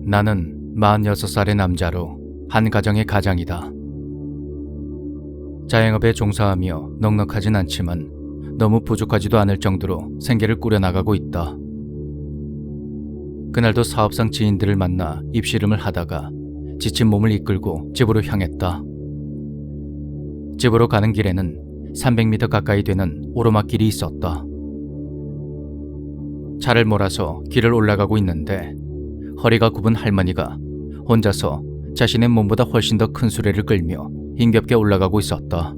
나는 46살의 남자로 한 가정의 가장이다. 자영업에 종사하며 넉넉하진 않지만 너무 부족하지도 않을 정도로 생계를 꾸려나가고 있다. 그날도 사업상 지인들을 만나 입씨름을 하다가 지친 몸을 이끌고 집으로 향했다. 집으로 가는 길에는 300m 가까이 되는 오르막길이 있었다. 차를 몰아서 길을 올라가고 있는데 허리가 굽은 할머니가 혼자서 자신의 몸보다 훨씬 더 큰 수레를 끌며 힘겹게 올라가고 있었다.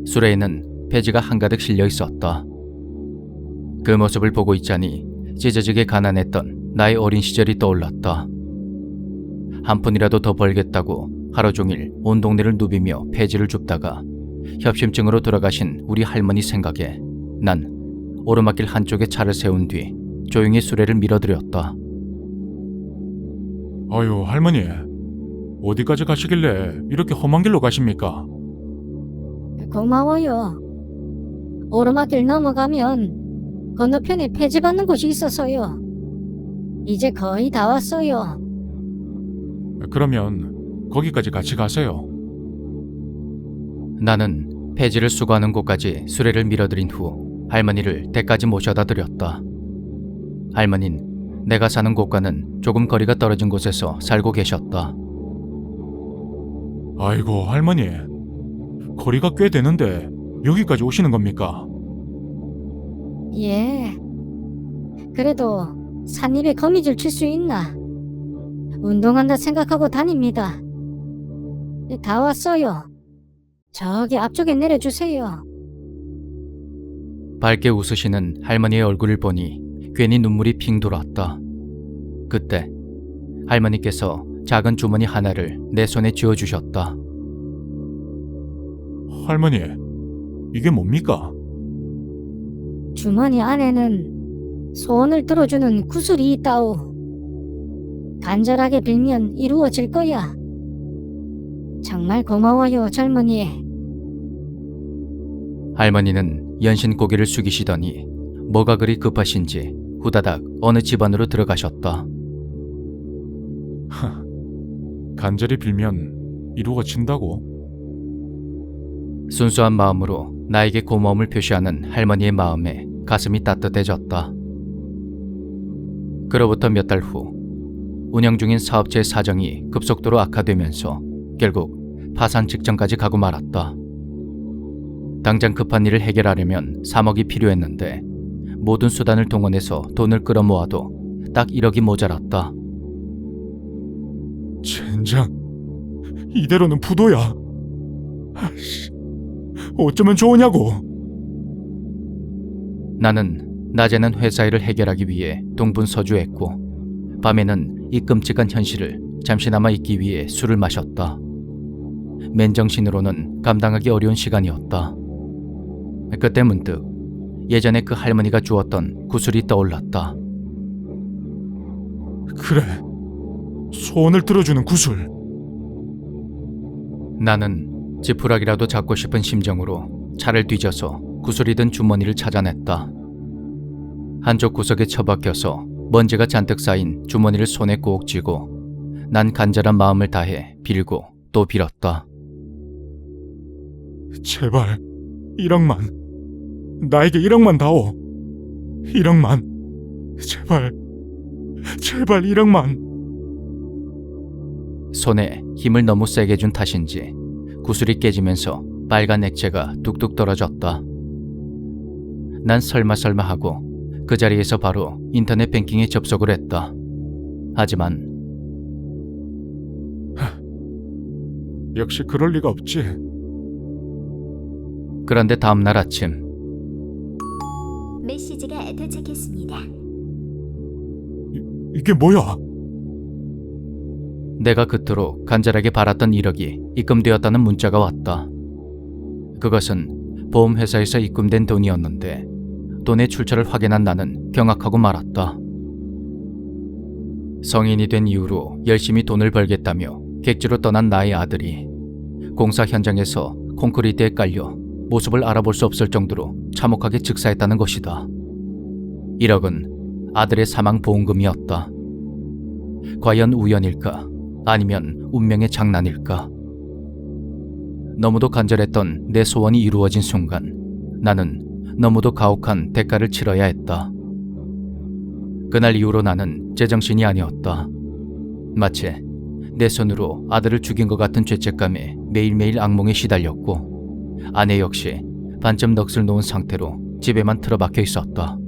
수레에는 폐지가 한가득 실려 있었다. 그 모습을 보고 있자니 찢어지게 가난했던 나의 어린 시절이 떠올랐다. 한 푼이라도 더 벌겠다고 하루 종일 온 동네를 누비며 폐지를 줍다가 협심증으로 돌아가신 우리 할머니 생각에 난 오르막길 한쪽에 차를 세운 뒤 조용히 수레를 밀어드렸다. 아유, 할머니, 어디까지 가시길래 이렇게 험한 길로 가십니까? 고마워요. 오르막길 넘어가면 건너편에 폐지받는 곳이 있어서요. 이제 거의 다 왔어요. 그러면 거기까지 같이 가세요. 나는 폐지를 수거하는 곳까지 수레를 밀어들인 후 할머니를 댁까지 모셔다 드렸다. 할머니는 내가 사는 곳과는 조금 거리가 떨어진 곳에서 살고 계셨다. 아이고, 할머니, 거리가 꽤 되는데 여기까지 오시는 겁니까? 예. 그래도 산입에 거미줄 칠 수 있나? 운동한다 생각하고 다닙니다. 다 왔어요. 저기 앞쪽에 내려주세요. 밝게 웃으시는 할머니의 얼굴을 보니 괜히 눈물이 핑 돌았다. 그때 할머니께서 작은 주머니 하나를 내 손에 쥐어주셨다. 할머니, 이게 뭡니까? 주머니 안에는 소원을 들어주는 구슬이 있다오. 간절하게 빌면 이루어질 거야. 정말 고마워요, 젊은이. 할머니는 연신 고개를 숙이시더니 뭐가 그리 급하신지 후다닥 어느 집 안으로 들어가셨다. 간절히 빌면 이루어진다고? 순수한 마음으로 나에게 고마움을 표시하는 할머니의 마음에 가슴이 따뜻해졌다. 그로부터 몇 달 후 운영 중인 사업체의 사정이 급속도로 악화되면서 결국 파산 직전까지 가고 말았다. 당장 급한 일을 해결하려면 3억이 필요했는데 모든 수단을 동원해서 돈을 끌어모아도 딱 1억이 모자랐다. 젠장, 이대로는 부도야. 아이씨, 어쩌면 좋으냐고. 나는 낮에는 회사 일을 해결하기 위해 동분서주했고 밤에는 이 끔찍한 현실을 잠시나마 잊기 위해 술을 마셨다. 맨정신으로는 감당하기 어려운 시간이었다. 그때 문득 예전에 그 할머니가 주었던 구슬이 떠올랐다. 그래, 소원을 들어주는 구슬. 나는 지푸라기라도 잡고 싶은 심정으로 차를 뒤져서 구슬이 든 주머니를 찾아냈다. 한쪽 구석에 처박혀서 먼지가 잔뜩 쌓인 주머니를 손에 꼭 쥐고 난 간절한 마음을 다해 빌고 또 빌었다. 제발 1억만, 나에게 1억만 다오. 1억만, 제발 1억만. 손에 힘을 너무 세게 준 탓인지 구슬이 깨지면서 빨간 액체가 뚝뚝 떨어졌다. 난 설마 하고 그 자리에서 바로 인터넷 뱅킹에 접속을 했다. 하지만 역시 그럴 리가 없지. 그런데 다음날 아침 메시지가 도착했습니다. 이게 뭐야? 내가 그토록 간절하게 바랐던 1억이 입금되었다는 문자가 왔다. 그것은 보험회사에서 입금된 돈이었는데 돈의 출처를 확인한 나는 경악하고 말았다. 성인이 된 이후로 열심히 돈을 벌겠다며 객지로 떠난 나의 아들이 공사 현장에서 콘크리트에 깔려 모습을 알아볼 수 없을 정도로 참혹하게 즉사했다는 것이다. 1억은 아들의 사망 보험금이었다. 과연 우연일까? 아니면 운명의 장난일까? 너무도 간절했던 내 소원이 이루어진 순간 나는 너무도 가혹한 대가를 치러야 했다. 그날 이후로 나는 제정신이 아니었다. 마치 내 손으로 아들을 죽인 것 같은 죄책감에 매일매일 악몽에 시달렸고 아내 역시 반쯤 넋을 놓은 상태로 집에만 틀어박혀 있었다.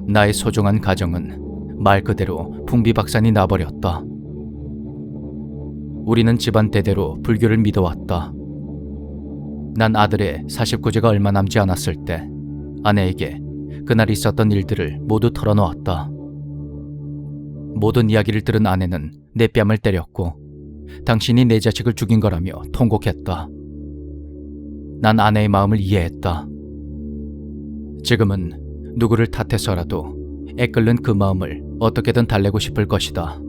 나의 소중한 가정은 말 그대로 풍비박산이 나버렸다. 우리는 집안 대대로 불교를 믿어왔다. 난 아들의 49제가 얼마 남지 않았을 때 아내에게 그날 있었던 일들을 모두 털어놓았다. 모든 이야기를 들은 아내는 내 뺨을 때렸고 당신이 내 자식을 죽인 거라며 통곡했다. 난 아내의 마음을 이해했다. 지금은 누구를 탓해서라도 애끓는 그 마음을 어떻게든 달래고 싶을 것이다.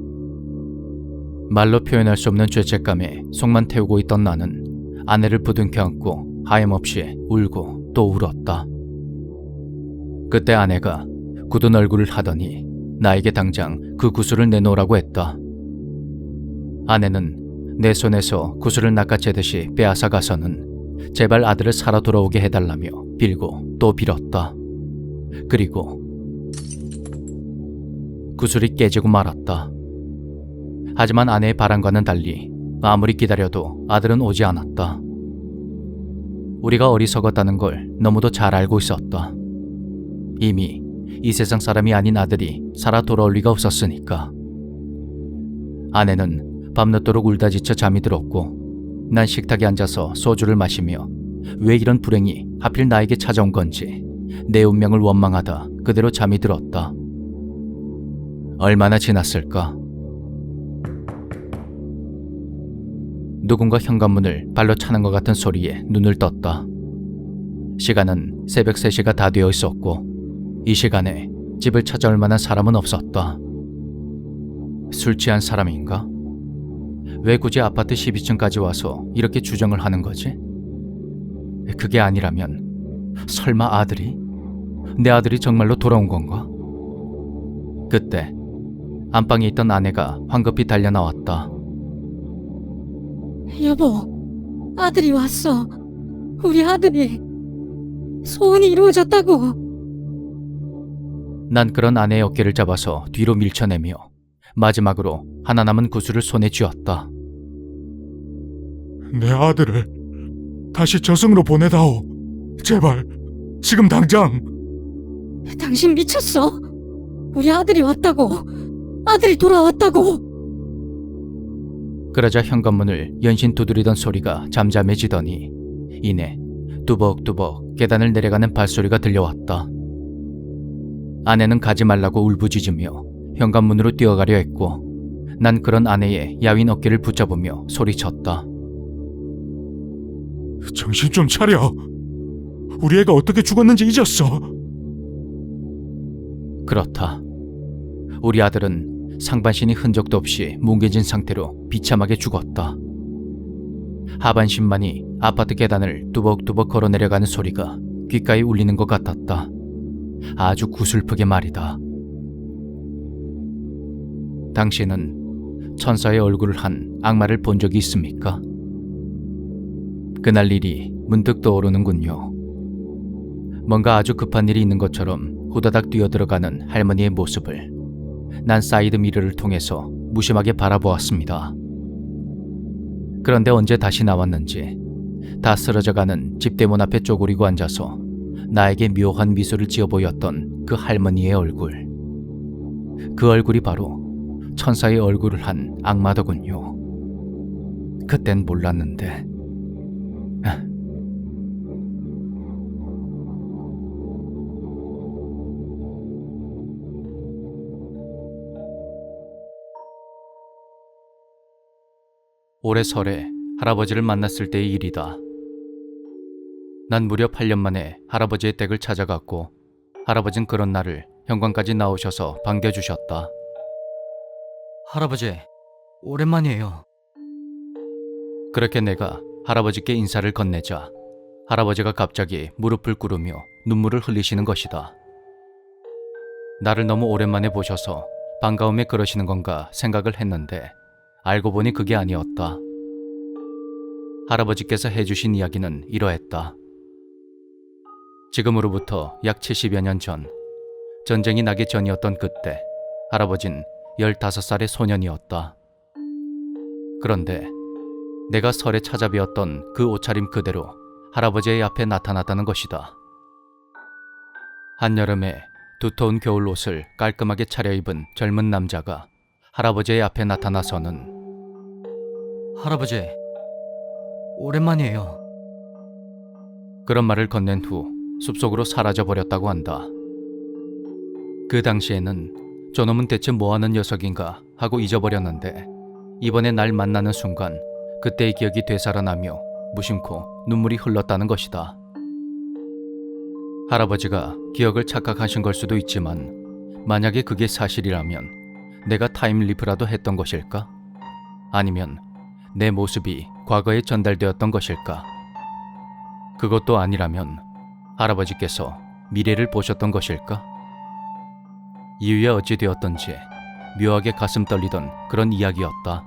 말로 표현할 수 없는 죄책감에 속만 태우고 있던 나는 아내를 부둥켜 안고 하염없이 울고 또 울었다. 그때 아내가 굳은 얼굴을 하더니 나에게 당장 그 구슬을 내놓으라고 했다. 아내는 내 손에서 구슬을 낚아채듯이 빼앗아 가서는 제발 아들을 살아 돌아오게 해달라며 빌고 또 빌었다. 그리고 구슬이 깨지고 말았다. 하지만 아내의 바람과는 달리 아무리 기다려도 아들은 오지 않았다. 우리가 어리석었다는 걸 너무도 잘 알고 있었다. 이미 이 세상 사람이 아닌 아들이 살아 돌아올 리가 없었으니까. 아내는 밤늦도록 울다 지쳐 잠이 들었고 난 식탁에 앉아서 소주를 마시며 왜 이런 불행이 하필 나에게 찾아온 건지 내 운명을 원망하다 그대로 잠이 들었다. 얼마나 지났을까? 누군가 현관문을 발로 차는 것 같은 소리에 눈을 떴다. 시간은 새벽 3시가 다 되어 있었고 이 시간에 집을 찾아올 만한 사람은 없었다. 술 취한 사람인가? 왜 굳이 아파트 12층까지 와서 이렇게 주정을 하는 거지? 그게 아니라면 설마 아들이? 내 아들이 정말로 돌아온 건가? 그때 안방에 있던 아내가 황급히 달려나왔다. 여보, 아들이 왔어. 우리 아들이 소원이 이루어졌다고. 난 그런 아내의 어깨를 잡아서 뒤로 밀쳐내며 마지막으로 하나 남은 구슬을 손에 쥐었다. 내 아들을 다시 저승으로 보내다오. 제발, 지금 당장. 당신 미쳤어? 우리 아들이 왔다고. 아들이 돌아왔다고. 그러자 현관문을 연신 두드리던 소리가 잠잠해지더니 이내 뚜벅뚜벅 계단을 내려가는 발소리가 들려왔다. 아내는 가지 말라고 울부짖으며 현관문으로 뛰어가려 했고 난 그런 아내의 야윈 어깨를 붙잡으며 소리쳤다. 정신 좀 차려. 우리 애가 어떻게 죽었는지 잊었어. 그렇다. 우리 아들은 상반신이 흔적도 없이 뭉개진 상태로 비참하게 죽었다. 하반신만이 아파트 계단을 뚜벅뚜벅 걸어 내려가는 소리가 귓가에 울리는 것 같았다. 아주 구슬프게 말이다. 당신은 천사의 얼굴을 한 악마를 본 적이 있습니까? 그날 일이 문득 떠오르는군요. 뭔가 아주 급한 일이 있는 것처럼 후다닥 뛰어들어가는 할머니의 모습을 난 사이드 미러를 통해서 무심하게 바라보았습니다. 그런데 언제 다시 나왔는지 다 쓰러져가는 집대문 앞에 쪼그리고 앉아서 나에게 묘한 미소를 지어 보였던 그 할머니의 얼굴. 그 얼굴이 바로 천사의 얼굴을 한 악마더군요. 그땐 몰랐는데. 올해 설에 할아버지를 만났을 때의 일이다. 난 무려 8년 만에 할아버지의 댁을 찾아갔고 할아버진 그런 날을 현관까지 나오셔서 반겨주셨다. 할아버지, 오랜만이에요. 그렇게 내가 할아버지께 인사를 건네자 할아버지가 갑자기 무릎을 꿇으며 눈물을 흘리시는 것이다. 나를 너무 오랜만에 보셔서 반가움에 그러시는 건가 생각을 했는데 알고 보니 그게 아니었다. 할아버지께서 해주신 이야기는 이러했다. 지금으로부터 약 70여 년 전, 전쟁이 나기 전이었던 그때 할아버진 15살의 소년이었다. 그런데 내가 설에 찾아뵈었던 그 옷차림 그대로 할아버지의 앞에 나타났다는 것이다. 한여름에 두터운 겨울 옷을 깔끔하게 차려입은 젊은 남자가 할아버지의 앞에 나타나서는 할아버지, 오랜만이에요. 그런 말을 건넨 후 숲속으로 사라져버렸다고 한다. 그 당시에는 저놈은 대체 뭐하는 녀석인가 하고 잊어버렸는데 이번에 날 만나는 순간 그때의 기억이 되살아나며 무심코 눈물이 흘렀다는 것이다. 할아버지가 기억을 착각하신 걸 수도 있지만 만약에 그게 사실이라면 내가 타임리프라도 했던 것일까? 아니면 내 모습이 과거에 전달되었던 것일까? 그것도 아니라면 할아버지께서 미래를 보셨던 것일까? 이유야 어찌 되었던지 묘하게 가슴 떨리던 그런 이야기였다.